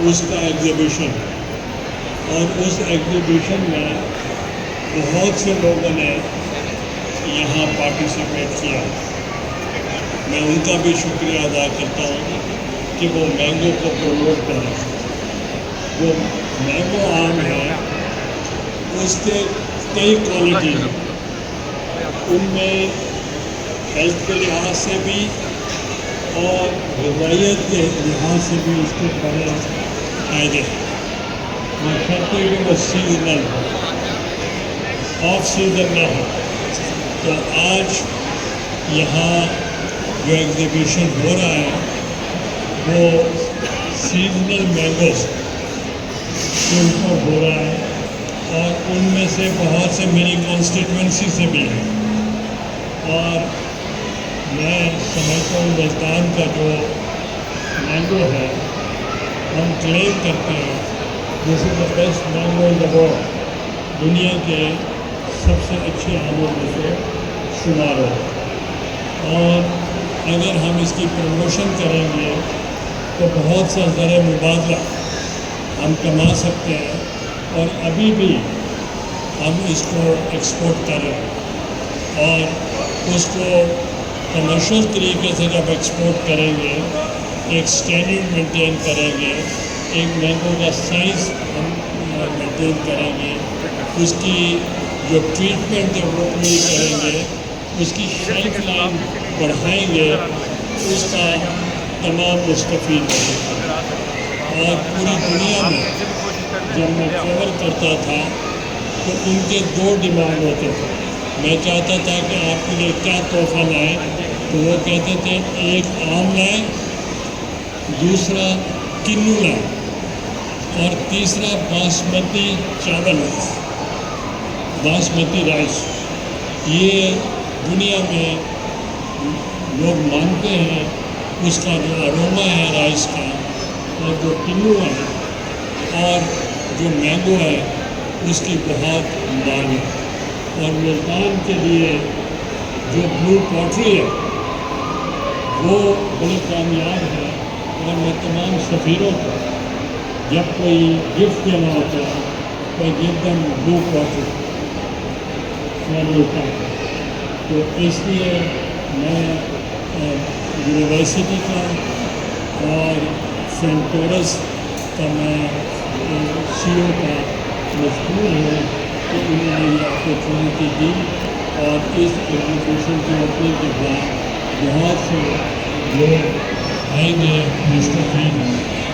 اس کا ایگزیبیشن، اور اس ایگزیبیشن میں بہت سے لوگوں نے یہاں پارٹیسپیٹ کیا۔ میں ان کا بھی شکریہ ادا کرتا ہوں کہ وہ مینگو کو پروموٹ کریں۔ جو مینگو آم ہے اس کے کئی کوالٹی ہیں، ان میں ہیلتھ کے لحاظ سے بھی اور غذائیت کے لحاظ سے بھی اس کے بڑے فائدے ہیں۔ میں کہتے کہ وہ سیزنل ہو، آف سیزن نہ ہو۔ تو آج یہاں جو ایگزیبیشن ہو رہا ہے وہ سیزنل مینگوز کے اوپر ہو رہا ہے، اور ان میں سے بہت سے میری کانسٹیٹوئنسی سے بھی ہیں۔ اور میں سمجھتا ہوں ملتان کا جو مینگو ہے، ہم کلیم کرتے ہیں this is the best mango in the world, دنیا کے سب سے اچھے آموں میں سے شمار ہو۔ اور اگر ہم اس کی پروموشن کریں گے تو بہت سا زر مبادلہ ہم کما سکتے ہیں، اور ابھی بھی ہم اس کو ایکسپورٹ کر رہے ہیں، اور اس کو کمرشل طریقے سے جب ایکسپورٹ کریں گے، ایک اسٹینڈرڈ مینٹین کریں گے، ایک مینگو کا سائز ہم مینٹین کریں گے، اس کی جو ٹریٹمنٹ ہے وہ پوری کریں گے، اس کی شیلف لائف بڑھائیں گے، اس کا تمام مستفید ہوں گے۔ اور پوری دنیا میں جب میں ٹریول کرتا تھا تو ان کے دو ڈیمانڈ ہوتے تھے۔ میں چاہتا تھا کہ آپ کے لیے کیا تحفہ لائیں، تو وہ کہتے تھے ایک آم لائیں، دوسرا کنو لائیں، اور تیسرا باسمتی چاول لائیں، باسمتی رائس۔ یہ دنیا میں لوگ مانتے ہیں اس کا جو اروما ہے رائس کا، اور جو کنو ہے اور جو مینگو ہے اس کی بہت مانگ ہے۔ اور ملتان کے لیے جو بلو پوٹری ہے وہ بڑی کامیاب ہے، اور میں تمام سفیروں کو جب کوئی گفٹ دینا ہوتا ہے تو گیو دم بلو پوٹری ملتا ہے۔ تو اس لیے میں یونیورسٹی کا اور سینٹ ٹورس کا میں سی او کا مشکور ہوں کہ انہوں نے یہ اپرچونیٹی دی، اور اس ایجوکیشن کے اوپر کے بعد بہت سے لوگ آئیں گے مستفید ہیں۔